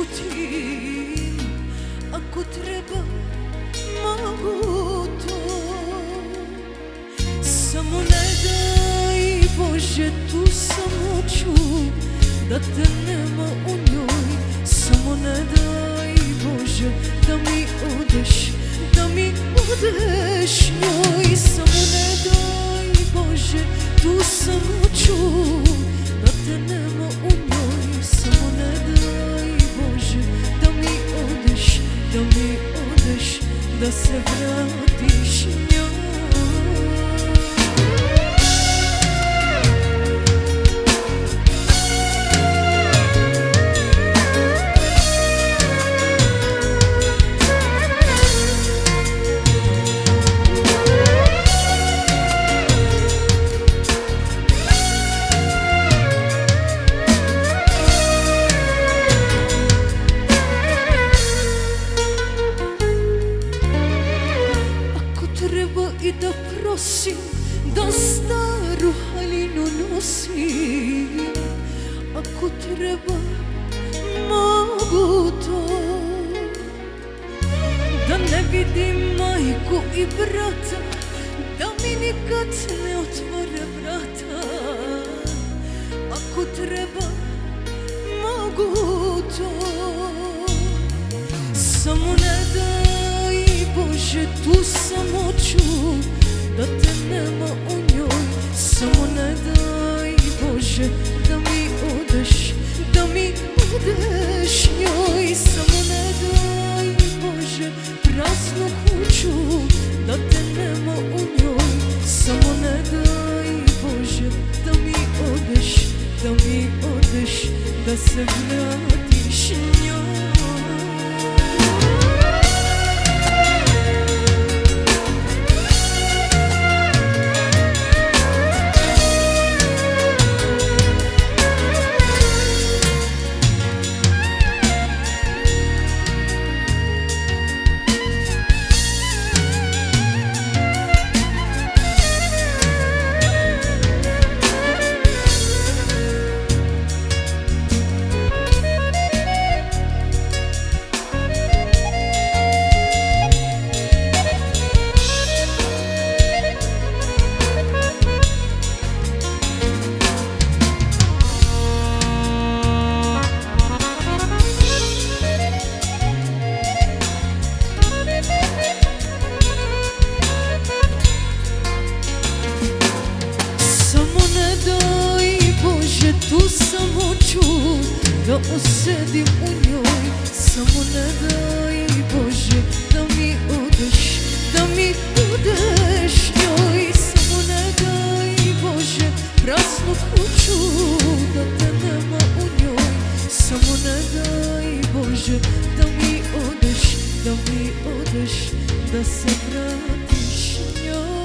šutim. Ako treba, mogu to. Samo ne daj Bože tu samoću, da te nema u njoj. Samo ne daj Bože da mi odeš, da mi odeš njoj. Samo ne daj Bože tu samoću, da te nema u njoj. Samo ne daj Bože da mi odeš, da mi odeš, da se vratiš njoj. I da prosim, da staru haljinu nosim. Ako treba, mogu to. Da ne vidim majku i brata, da mi nikad ne otvore vrata. Ako treba, mogu to. Samo ne daj Bože tu samoću, da te nema u njoj. Samo ne daj Bože da mi odeš, da mi odeš njoj. Samo ne daj Bože praznu kuću, da te nema u njoj. Samo ne daj Bože da mi odeš, da mi odeš, da se vratiš njoj. Tu samoću, da osedim u njoj. Samo ne daj Bože da mi odeš, da mi odeš njoj. Samo ne daj Bože praznu kuću, da te nema u njoj. Samo ne daj Bože da mi odeš, da mi odeš, da se vratiš njoj.